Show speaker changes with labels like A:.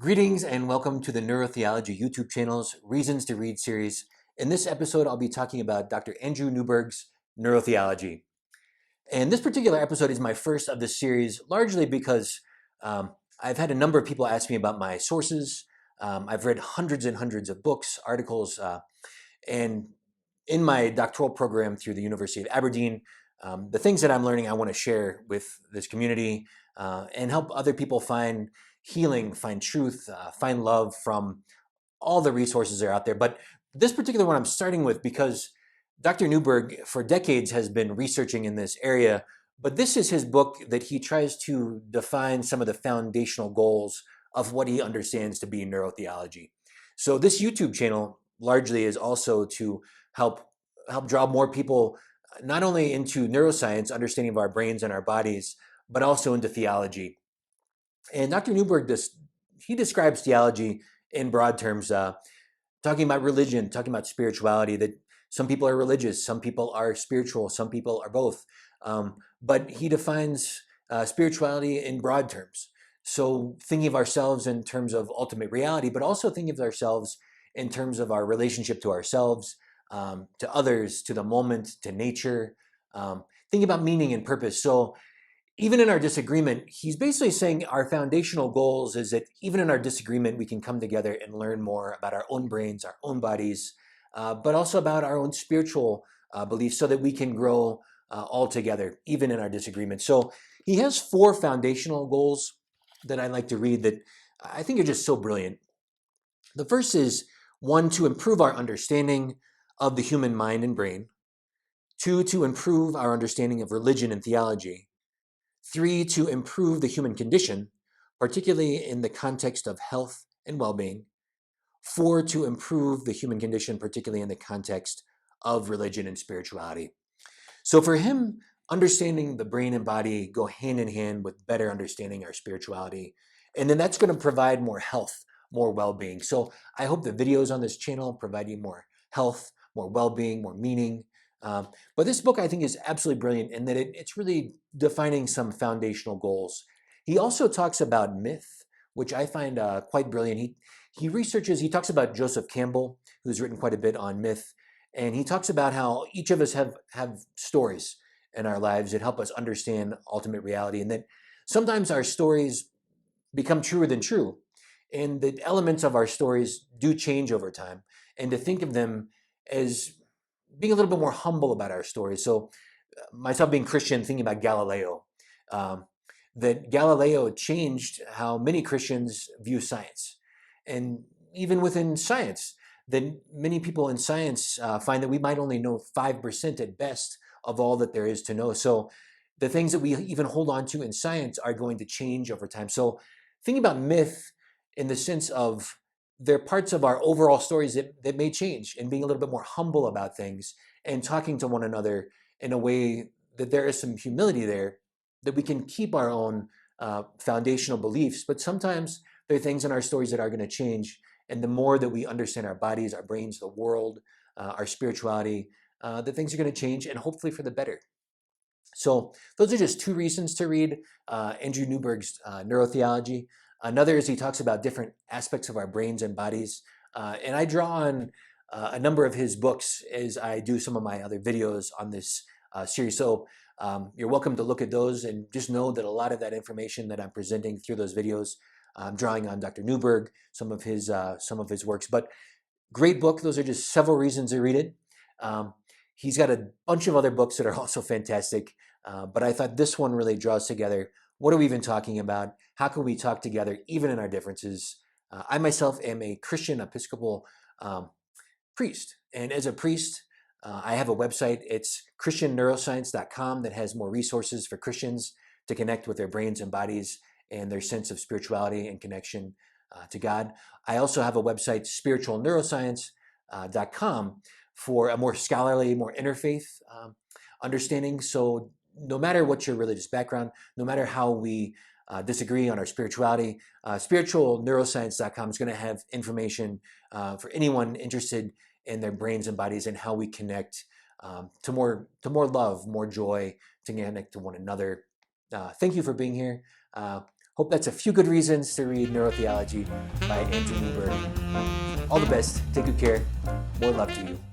A: Greetings and welcome to the Neurotheology YouTube channel's Reasons to Read series. In this episode, I'll be talking about Dr. Andrew Newberg's Neurotheology. And this particular episode is my first of this series, largely because I've had a number of people ask me about my sources. I've read hundreds and hundreds of books, articles, and in my doctoral program through the University of Aberdeen, the things that I'm learning I want to share with this community and help other people find healing, find truth, find love from all the resources that are out there. But this particular one I'm starting with because Dr. Newberg for decades has been researching in this area, but this is his book that he tries to define some of the foundational goals of what he understands to be neurotheology. So this YouTube channel largely is also to help draw more people not only into neuroscience, understanding of our brains and our bodies, but also into theology. And Dr. Newberg, he describes theology in broad terms, talking about religion, talking about spirituality, that some people are religious, some people are spiritual, some people are both. But he defines spirituality in broad terms. So thinking of ourselves in terms of ultimate reality, but also thinking of ourselves in terms of our relationship to ourselves, to others, to the moment, to nature, thinking about meaning and purpose. So even in our disagreement, he's basically saying our foundational goals is that even in our disagreement, we can come together and learn more about our own brains, our own bodies, but also about our own spiritual beliefs so that we can grow all together, even in our disagreement. So he has 4 foundational goals that I like to read that I think are just so brilliant. The first is 1, to improve our understanding of the human mind and brain. 2, to improve our understanding of religion and theology. 3, to improve the human condition, particularly in the context of health and well-being. 4, to improve the human condition, particularly in the context of religion and spirituality. So for him, understanding the brain and body go hand in hand with better understanding our spirituality. And then that's going to provide more health, more well-being. So I hope the videos on this channel provide you more health, more well-being, more meaning. But this book, I think, is absolutely brilliant in that it's really defining some foundational goals. He also talks about myth, which I find quite brilliant. He talks about Joseph Campbell, who's written quite a bit on myth, and he talks about how each of us have stories in our lives that help us understand ultimate reality, and that sometimes our stories become truer than true, and the elements of our stories do change over time, and to think of them as being a little bit more humble about our stories. So myself being Christian, thinking about Galileo, that Galileo changed how many Christians view science. And even within science, that many people in science find that we might only know 5% at best of all that there is to know. So the things that we even hold on to in science are going to change over time. So thinking about myth in the sense of they're parts of our overall stories that may change, and being a little bit more humble about things and talking to one another in a way that there is some humility there, that we can keep our own foundational beliefs, but sometimes there are things in our stories that are going to change. And the more that we understand our bodies, our brains, the world, our spirituality, the things are going to change, and hopefully for the better. So those are just 2 reasons to read Andrew Newberg's Neurotheology. Another is he talks about different aspects of our brains and bodies. And I draw on a number of his books as I do some of my other videos on this series. So you're welcome to look at those, and just know that a lot of that information that I'm presenting through those videos, I'm drawing on Dr. Newberg, some of his works. But great book. Those are just several reasons to read it. He's got a bunch of other books that are also fantastic, but I thought this one really draws together what are we even talking about? How can we talk together even in our differences? I myself am a Christian Episcopal priest, and as a priest, I have a website. It's christianneuroscience.com that has more resources for Christians to connect with their brains and bodies and their sense of spirituality and connection to God. I also have a website, spiritualneuroscience.com, for a more scholarly, more interfaith understanding. So no matter what your religious background, no matter how we disagree on our spirituality, spiritualneuroscience.com is going to have information for anyone interested in their brains and bodies and how we connect to more love, more joy, to connect to one another. Thank you for being here. Hope that's a few good reasons to read Neurotheology by Andrew Newberg. All the best. Take good care. More love to you.